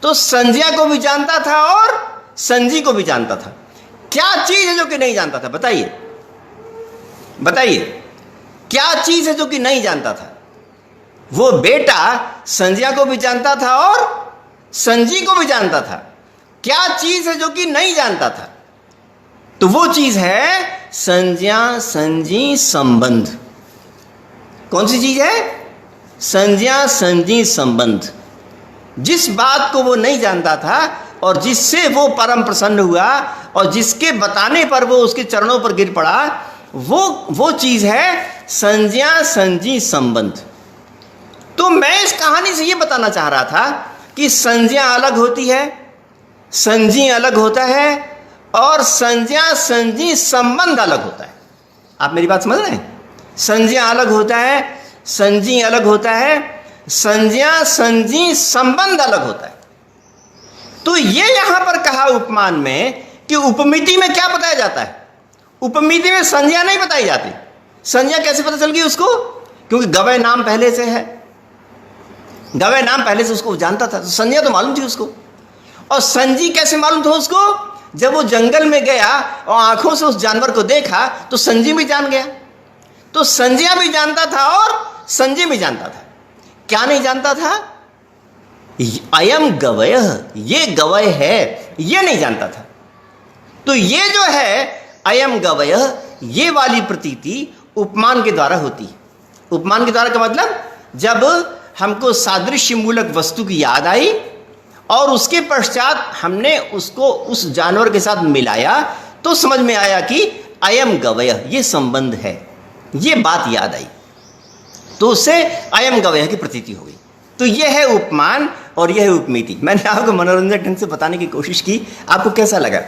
[SPEAKER 1] तो संज्ञा को भी जानता था और संजी को भी जानता था। क्या चीज है जो कि नहीं जानता था? बताइए बताइए, क्या चीज है जो कि नहीं जानता था? वो बेटा संज्ञा को भी जानता था और संजी को भी जानता था। क्या चीज है जो कि नहीं जानता था? तो वो चीज है संज्ञा संजी संबंध। कौन सी चीज है? संज्ञा संजी संबंध। जिस बात को वो नहीं जानता था और जिससे वो परम प्रसन्न हुआ और जिसके बताने पर वो उसके चरणों पर गिर पड़ा, वो चीज है संज्ञा संजी संबंध। तो मैं इस कहानी से ये बताना चाह रहा था कि संज्ञा अलग होती है, संजी अलग होता है और संज्ञा संजी संबंध अलग होता है। आप मेरी बात समझ रहे हैं? संज्ञा अलग होता है, संजी अलग होता है, संज्ञा संजी संबंध अलग होता है। तो ये यहां पर कहा उपमान में कि उपमिति में क्या बताया जाता है? उपमिति में संज्ञा नहीं बताई जाती। संज्ञा कैसे पता चल गई उसको? क्योंकि गवय नाम पहले से है, गवय नाम पहले से उसको जानता था, तो संज्ञा तो मालूम थी उसको। और संजी कैसे मालूम था उसको? जब वो जंगल में गया और आंखों से उस जानवर को देखा तो संजी भी जान गया। तो संज्ञा भी जानता था और संजी भी जानता था। क्या नहीं जानता था? अयम गवय, ये गवय है, ये नहीं जानता था। तो ये जो है अयम गवय, ये वाली प्रतीति उपमान के द्वारा होती है। उपमान के द्वारा का मतलब, जब हमको सादृश्य मूलक वस्तु की याद आई और उसके पश्चात हमने उसको उस जानवर के साथ मिलाया तो समझ में आया कि अयम गवय, ये संबंध है, ये बात याद आई, तो उससे अयम गवय की प्रतीति हो गई। तो यह है उपमान और यह है उपमिति। मैंने आपको मनोरंजक ढंग से बताने की कोशिश की। आपको कैसा लगा?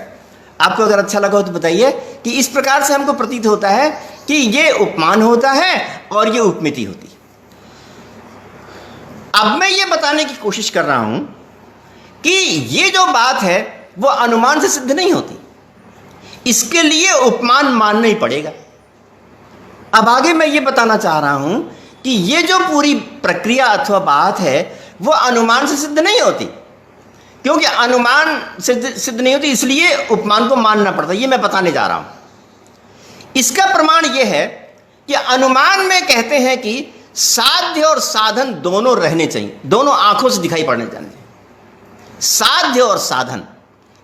[SPEAKER 1] आपको अगर अच्छा लगा हो तो बताइए कि इस प्रकार से हमको प्रतीत होता है कि ये उपमान होता है और ये उपमिति होती है। अब मैं ये बताने की कोशिश कर रहा हूं कि ये जो बात है वो अनुमान से सिद्ध नहीं होती, इसके लिए उपमान मानना ही पड़ेगा। अब आगे मैं ये बताना चाह रहा हूं कि ये जो पूरी प्रक्रिया अथवा बात है वो अनुमान से सिद्ध नहीं होती, क्योंकि अनुमान सिद्ध नहीं होती, इसलिए उपमान को मानना पड़ता है। ये मैं बताने जा रहा हूं। इसका प्रमाण यह है कि अनुमान में कहते हैं कि साध्य और साधन दोनों रहने चाहिए, दोनों आंखों से दिखाई पड़ने चाहिए। साध्य और साधन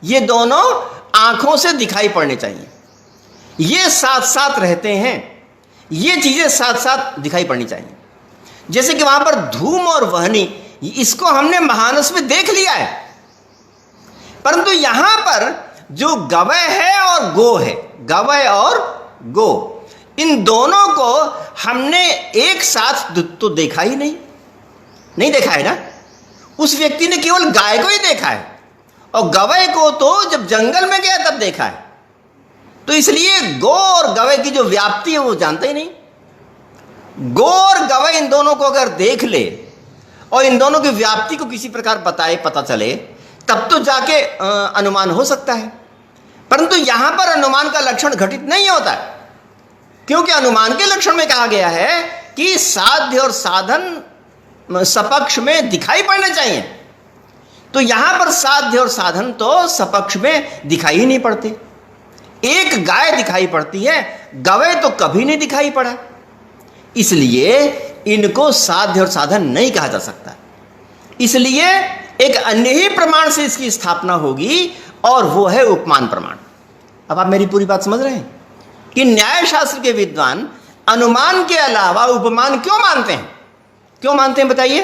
[SPEAKER 1] ये दोनों आंखों से दिखाई पड़ने चाहिए, ये साथ साथ रहते हैं, ये चीजें साथ साथ दिखाई पड़नी चाहिए। जैसे कि वहां पर धूम और वहनी, इसको हमने महानस में देख लिया है, परंतु यहां पर जो गवय है और गो है, गवय और गो, इन दोनों को हमने एक साथ तो देखा ही नहीं देखा है ना। उस व्यक्ति ने केवल गाय को ही देखा है, और गवय को तो जब जंगल में गया तब देखा है। तो इसलिए गो और गवय की जो व्याप्ति है वो जानता ही नहीं। गो और गवय इन दोनों को अगर देख ले और इन दोनों की व्याप्ति को किसी प्रकार बताए, पता चले, तब तो जाके अनुमान हो सकता है। परंतु यहां पर अनुमान का लक्षण घटित नहीं होता है, क्योंकि अनुमान के लक्षण में कहा गया है कि साध्य और साधन सपक्ष में दिखाई पड़ने चाहिए। तो यहां पर साध्य और साधन तो सपक्ष में दिखाई ही नहीं पड़ते। एक गाय दिखाई पड़ती है, गवय तो कभी नहीं दिखाई पड़ा, इसलिए इनको साध्य और साधन नहीं कहा जा सकता। इसलिए एक अन्य ही प्रमाण से इसकी स्थापना होगी, और वो है उपमान प्रमाण। अब आप मेरी पूरी बात समझ रहे हैं कि न्याय शास्त्र के विद्वान अनुमान के अलावा उपमान क्यों मानते हैं? क्यों मानते हैं बताइए?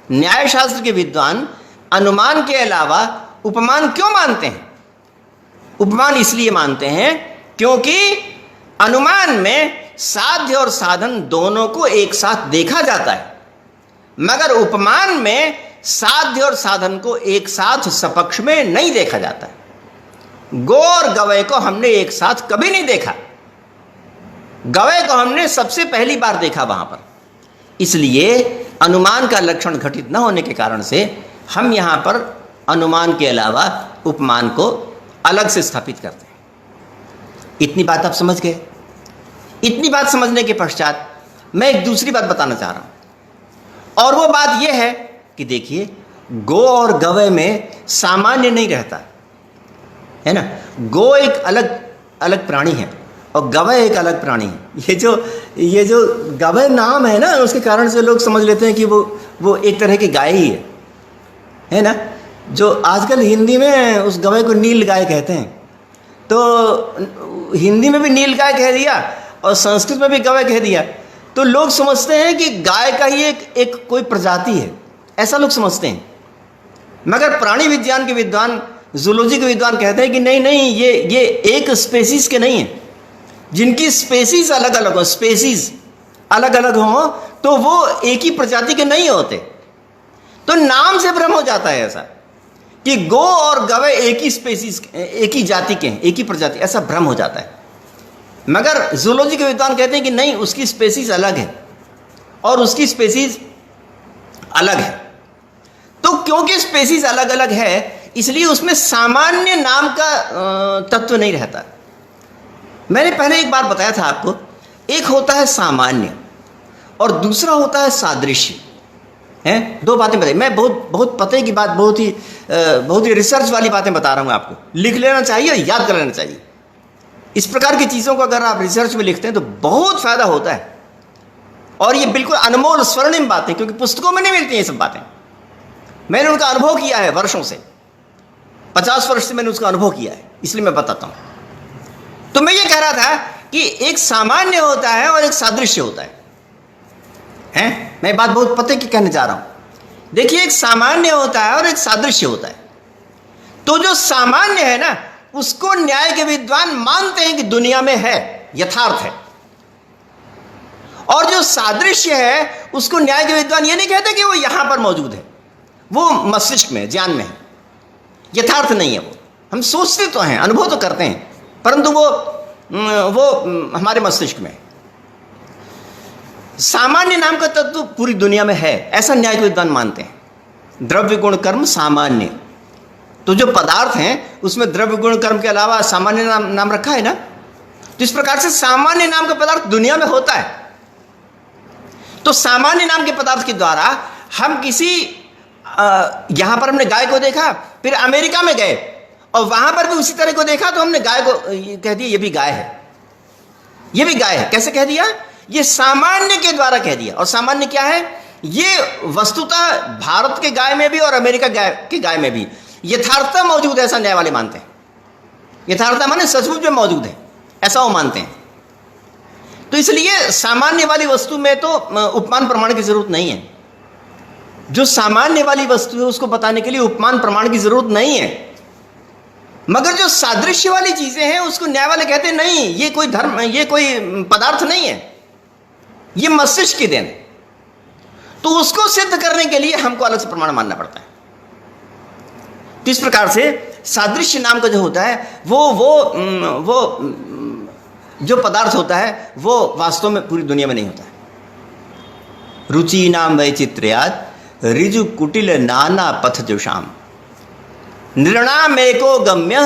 [SPEAKER 1] न्याय शास्त्र के विद्वान अनुमान के अलावा उपमान क्यों मानते हैं? उपमान इसलिए मानते हैं क्योंकि अनुमान में साध्य और साधन दोनों को एक साथ देखा जाता है, मगर उपमान में साध्य और साधन को एक साथ सपक्ष में नहीं देखा जाता है। गो और गवय को हमने एक साथ कभी नहीं देखा, गवय को हमने सबसे पहली बार देखा वहां पर। इसलिए अनुमान का लक्षण घटित न होने के कारण से हम यहां पर अनुमान के अलावा उपमान को अलग से स्थापित करते हैं। इतनी बात आप समझ गए? इतनी बात समझने के पश्चात मैं एक दूसरी बात बताना चाह रहा हूं, और वो बात यह है कि देखिए, गो और गवय में सामान्य नहीं रहता है ना। गो एक अलग अलग प्राणी है और गवय एक अलग प्राणी है। ये जो गवय नाम है ना, उसके कारण से लोग समझ लेते हैं कि वो एक तरह की गाय ही है ना। जो आजकल हिंदी में उस गवय को नील गाय कहते हैं, तो हिंदी में भी नील गाय कह दिया और संस्कृत में भी गवय कह दिया, तो लोग समझते हैं कि गाय का ही एक कोई प्रजाति है, ऐसा लोग समझते हैं। मगर प्राणी विज्ञान के विद्वान, जूलॉजी के विद्वान कहते हैं कि नहीं, ये एक स्पेसीज के नहीं है। जिनकी स्पेसीज अलग अलग हो, स्पेसीज अलग अलग हो, तो वो एक ही प्रजाति के नहीं होते। तो नाम से भ्रम हो जाता है ऐसा कि गो और गवय एक ही स्पेसीज, एक ही जाति के हैं, एक ही प्रजाति, ऐसा भ्रम हो जाता है। मगर जूलॉजी के विद्वान कहते हैं कि नहीं, उसकी स्पेसीज अलग है और उसकी स्पेसीज अलग है। तो क्योंकि स्पेसीज अलग अलग है, इसलिए उसमें सामान्य नाम का तत्व नहीं रहता। मैंने पहले एक बार बताया था आपको, एक होता है सामान्य और दूसरा होता है सादृश्य, हैं? दो बातें बताई। मैं बहुत पते की बात, बहुत ही रिसर्च वाली बातें बता रहा हूं आपको। लिख लेना चाहिए और याद कर लेना चाहिए। इस प्रकार की चीज़ों को अगर आप रिसर्च में लिखते हैं तो बहुत फायदा होता है, और ये बिल्कुल अनमोल स्वर्णिम बातें, क्योंकि पुस्तकों में नहीं मिलती ये सब बातें। मैंने उनका अनुभव किया है वर्षों से, 50 वर्ष से मैंने उसका अनुभव किया है, इसलिए मैं बताता हूं। तो मैं ये कह रहा था कि एक सामान्य होता है और एक सादृश्य होता है, हैं? मैं बात बहुत पते की कहने जा रहा हूं। देखिए, एक सामान्य होता है और एक सादृश्य होता है। तो जो सामान्य है ना, उसको न्याय के विद्वान मानते हैं कि दुनिया में है, यथार्थ है। और जो सादृश्य है, उसको न्याय के विद्वान ये नहीं कहते कि वो यहां पर मौजूद है, वो मस्तिष्क में, ज्ञान में है, यथार्थ नहीं है। वो हम सोचते तो हैं, अनुभव तो करते हैं, परंतु वो हमारे मस्तिष्क में। सामान्य नाम का तत्व पूरी दुनिया में है, ऐसा न्याय के विद्वान मानते हैं। द्रव्य गुण कर्म सामान्य, तो जो पदार्थ हैं उसमें द्रव्य गुण कर्म के अलावा सामान्य नाम रखा है ना। तो इस प्रकार से सामान्य नाम का पदार्थ दुनिया में होता है। तो सामान्य नाम के पदार्थ के द्वारा हम किसी यहां पर हमने गाय को देखा, फिर अमेरिका में गए और वहां पर भी उसी तरह को देखा, तो हमने गाय को कह दिया ये भी गाय है, ये भी गाय है। कैसे कह दिया? ये सामान्य के द्वारा कह दिया। और सामान्य क्या है? ये वस्तुतः भारत के गाय में भी और अमेरिका के गाय में भी यथार्थता मौजूद है, ऐसा न्याय वाले मानते हैं। यथार्थता माने सचमुच में मौजूद है, ऐसा वो मानते हैं। तो इसलिए सामान्य वाली वस्तु में तो उपमान प्रमाण की जरूरत नहीं है। जो सामान्य वाली वस्तु है उसको बताने के लिए उपमान प्रमाण की जरूरत नहीं है। मगर जो सादृश्य वाली चीजें हैं उसको न्याय वाले कहते हैं नहीं, ये कोई धर्म, ये कोई पदार्थ नहीं है, ये मस्तिष्क की देन है। तो उसको सिद्ध करने के लिए हमको अलग से प्रमाण मानना पड़ता है। तो इस प्रकार से सादृश्य नाम का जो होता है वो जो पदार्थ होता है वो वास्तव में पूरी दुनिया में नहीं होता है। रुचि नाम वैचित्र्यात् ऋजु कुटिल नाना पथ जुषाम नृणाम एको गम्य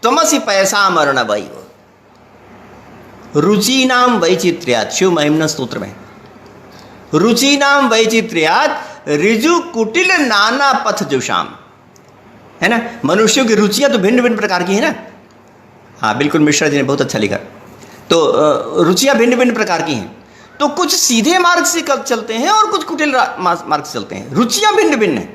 [SPEAKER 1] त्वमसि पैसाम अर्णवैव। रुचि नाम वैचित्र्यात्, शिव महिम्न स्तोत्र में, रुचि नाम वैचित्र्यात् ऋजु कुटिल नाना पथ जुषाम, है ना। मनुष्यों की रुचियां तो भिन्न भिन्न प्रकार की है ना। हाँ बिल्कुल, मिश्रा जी ने बहुत अच्छा लिखा। तो रुचियां भिन्न भिन्न प्रकार की हैं। तो कुछ सीधे मार्ग से चलते हैं और कुछ कुटिल मार्ग से चलते हैं। रुचियां भिन्न भिन्न है,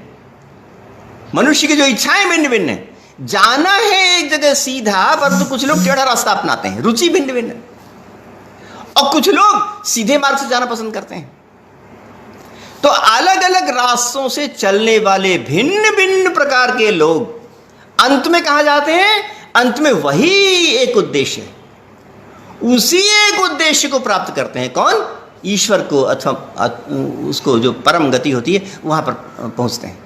[SPEAKER 1] मनुष्य की जो इच्छाएं भिन्न भिन्न है। जाना है एक जगह सीधा, परंतु कुछ लोग टेढ़ा रास्ता अपनाते हैं, रुचि भिन्न भिन्न है। और कुछ लोग सीधे मार्ग से जाना पसंद करते हैं। तो अलग अलग रास्तों से चलने वाले भिन्न भिन्न प्रकार के लोग अंत में कहां जाते हैं? अंत में वही एक उद्देश्य है, उसी एक उद्देश्य को प्राप्त करते हैं। कौन? ईश्वर को, अथवा उसको जो परम गति होती है वहां पर पहुंचते हैं,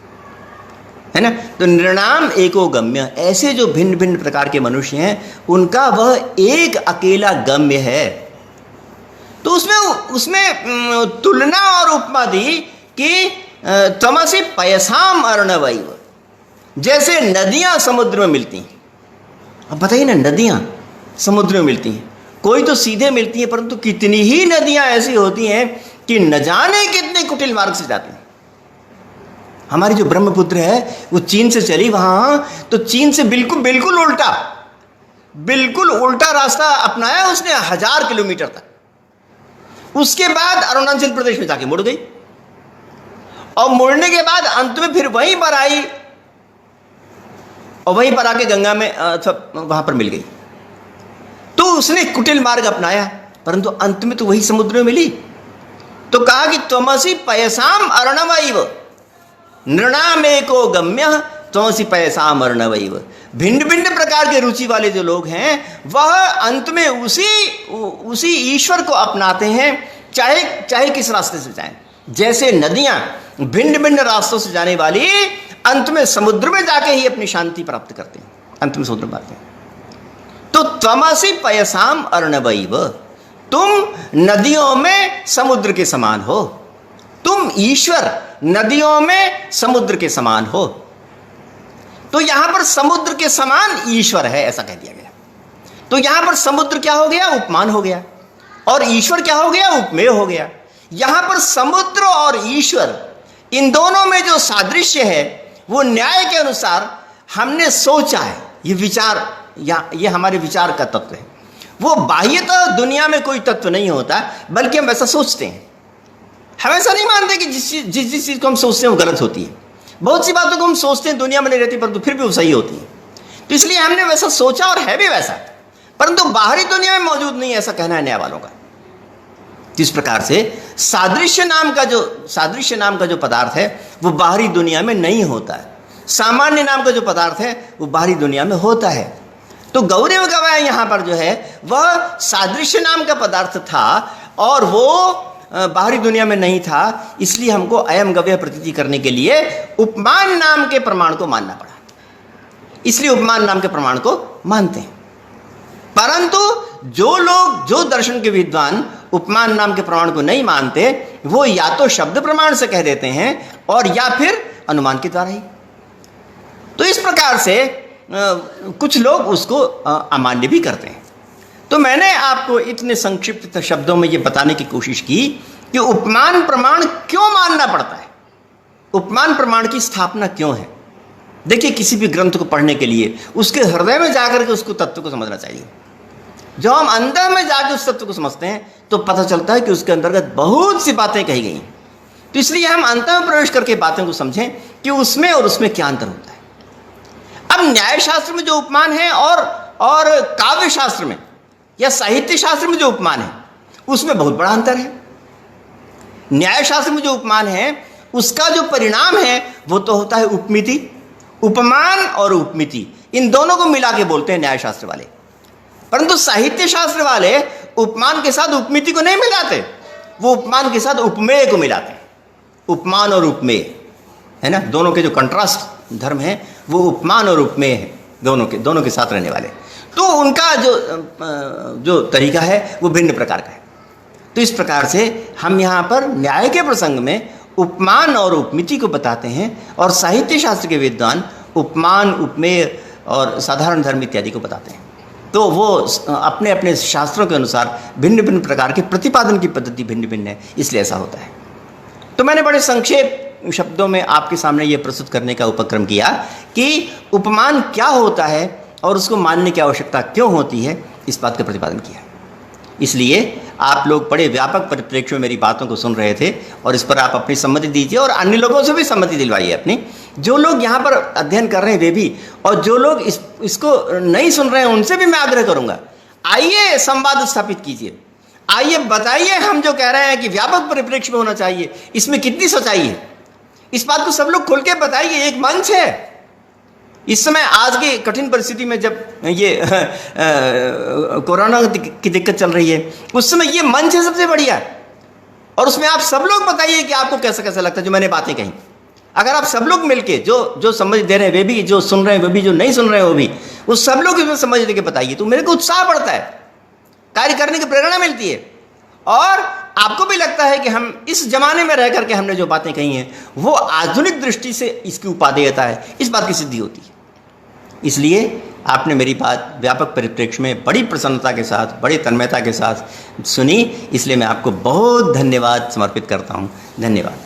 [SPEAKER 1] है ना। तो नृणाम एको गम्य, ऐसे जो भिन्न भिन्न प्रकार के मनुष्य हैं उनका वह एक अकेला गम्य है। तो उसमें तुलना और उपमा दी कि तमसि पयसाम अर्णवैव, जैसे नदियां समुद्र में मिलती हैं। अब बताइए ना, नदियां समुद्र में मिलती हैं, कोई तो सीधे मिलती है, परंतु कितनी ही नदियां ऐसी होती हैं कि न जाने कितने कुटिल मार्ग से जाती हैं। हमारी जो ब्रह्मपुत्र है वो चीन से चली वहां, तो चीन से बिल्कुल उल्टा रास्ता अपनाया उसने 1000 किलोमीटर तक। उसके बाद अरुणाचल प्रदेश में जाके मुड़ गई, और मुड़ने के बाद अंत में फिर वहीं पर आई और वहीं पर आके गंगा में वहां पर मिल गई। तो उसने कुटिल मार्ग अपनाया, परंतु अंत में तो वही समुद्र में मिली। तो कहा कि त्वमसि पयसाम अर्णवैव नृणामेको गम्य त्वमसि पयसाम अर्णवैव। भिन्न भिन्न प्रकार के रुचि वाले जो लोग हैं वह अंत में उसी ईश्वर को अपनाते हैं, चाहे किस रास्ते से जाएं। जैसे नदियां भिन्न भिन्न रास्तों से जाने वाली अंत में समुद्र में जाके ही अपनी शांति प्राप्त करते हैं, अंत में समुद्र में आते हैं। तो त्वमसि पयसाम अर्णवैव, तुम नदियों में समुद्र के समान हो, तुम ईश्वर नदियों में समुद्र के समान हो। तो यहां पर समुद्र के समान ईश्वर है, ऐसा कह दिया गया। तो यहां पर समुद्र क्या हो गया? उपमान हो गया, और ईश्वर क्या हो गया? उपमेय हो गया। यहां पर समुद्र और ईश्वर, इन दोनों में जो सादृश्य है वो न्याय के अनुसार हमने सोचा है। ये विचार, ये हमारे विचार का तत्व है। वो बाह्यतः दुनिया में कोई तत्व नहीं होता, बल्कि हम ऐसा सोचते हैं। हम ऐसा नहीं मानते कि जिस चीज को हम सोचते हैं वो गलत होती है। बहुत सी बातों को हम सोचते हैं दुनिया में नहीं रहती, परंतु फिर भी वो सही होती है। तो इसलिए हमने वैसा सोचा और है भी वैसा, परंतु बाहरी दुनिया में मौजूद नहीं, ऐसा कहना है न्याय वालों का। इस प्रकार से सादृश्य नाम का जो पदार्थ है वो बाहरी दुनिया में नहीं होता है। सामान्य नाम का जो पदार्थ है वो बाहरी दुनिया में होता है। तो गौरव गवाय यहां पर जो है वह सादृश्य नाम का पदार्थ था और वो बाहरी दुनिया में नहीं था, इसलिए हमको अयम गव्य प्रतीति करने के लिए उपमान नाम के प्रमाण को मानना पड़ा। इसलिए उपमान नाम के प्रमाण को मानते हैं। परंतु जो दर्शन के विद्वान उपमान नाम के प्रमाण को नहीं मानते, वो या तो शब्द प्रमाण से कह देते हैं और या फिर अनुमान के द्वारा ही। तो इस प्रकार से कुछ लोग उसको अमान्य भी करते हैं। तो मैंने आपको इतने संक्षिप्त शब्दों में ये बताने की कोशिश की कि उपमान प्रमाण क्यों मानना पड़ता है। उपमान प्रमाण की स्थापना क्यों है? देखिए, किसी भी ग्रंथ को पढ़ने के लिए उसके हृदय में जाकर के उसको तत्व को समझना चाहिए। जब हम अंदर में जाकर उस तत्व को समझते हैं तो पता चलता है कि उसके अंतर्गत बहुत सी बातें कही गई हैं। तो इसलिए हम अंतर में प्रवेश करके बातों को समझें कि उसमें और उसमें क्या अंतर होता है। अब न्याय शास्त्र में जो उपमान है और काव्य शास्त्र में या साहित्य शास्त्र में जो उपमान है उसमें बहुत बड़ा अंतर है। न्याय शास्त्र में जो उपमान है उसका जो परिणाम है वो तो होता है उपमिति। उपमान और उपमिति इन दोनों को मिला के बोलते हैं न्याय शास्त्र वाले, परंतु साहित्य शास्त्र वाले उपमान के साथ उपमिति को नहीं मिलाते, वो उपमान के साथ उपमेय को मिलाते हैं। उपमान और उपमेय है ना, दोनों के जो कंट्रास्ट धर्म है वो उपमान और उपमेय है, दोनों के साथ रहने वाले। तो उनका जो तरीका है वो भिन्न प्रकार का है। तो इस प्रकार से हम यहाँ पर न्याय के प्रसंग में उपमान और उपमिति को बताते हैं और साहित्य शास्त्र के विद्वान उपमान, उपमेय और साधारण धर्म इत्यादि को बताते हैं। तो वो अपने अपने शास्त्रों के अनुसार भिन्न भिन्न प्रकार के प्रतिपादन की पद्धति भिन्न भिन्न है, इसलिए ऐसा होता है। तो मैंने बड़े संक्षेप शब्दों में आपके सामने ये प्रस्तुत करने का उपक्रम किया कि उपमान क्या होता है और उसको मानने की आवश्यकता क्यों होती है, इस बात का प्रतिपादन किया। इसलिए आप लोग बड़े व्यापक परिप्रेक्ष्य में मेरी बातों को सुन रहे थे और इस पर आप अपनी सम्मति दीजिए और अन्य लोगों से भी सम्मति दिलवाइए अपनी। जो लोग यहाँ पर अध्ययन कर रहे हैं वे भी, और जो लोग इसको नहीं सुन रहे हैं उनसे भी मैं आग्रह करूँगा, आइए संवाद स्थापित कीजिए, आइए बताइए हम जो कह रहे हैं कि व्यापक परिप्रेक्ष्य में होना चाहिए, इसमें कितनी सच्चाई है, इस बात को सब लोग खुल के बताइए। एक मंच है इस समय, आज की कठिन परिस्थिति में जब ये कोरोना की दिक्कत चल रही है, उस समय ये मंच है सबसे बढ़िया, और उसमें आप सब लोग बताइए कि आपको कैसा कैसा लगता है जो मैंने बातें कही। अगर आप सब लोग मिलके जो समझ दे रहे हैं वे भी, जो सुन रहे हैं वे भी, जो नहीं सुन रहे हैं वो भी, वो सब लोग इसमें समझ दे के बताइए, तो मेरे को उत्साह बढ़ता है, कार्य करने की प्रेरणा मिलती है, और आपको भी लगता है कि हम इस जमाने में रह करके हमने जो बातें कही हैं वो आधुनिक दृष्टि से इसकी उपादेयता है, इस बात की सिद्धि होती है। इसलिए आपने मेरी बात व्यापक परिप्रेक्ष्य में बड़ी प्रसन्नता के साथ, बड़ी तन्मयता के साथ सुनी, इसलिए मैं आपको बहुत धन्यवाद समर्पित करता हूँ। धन्यवाद।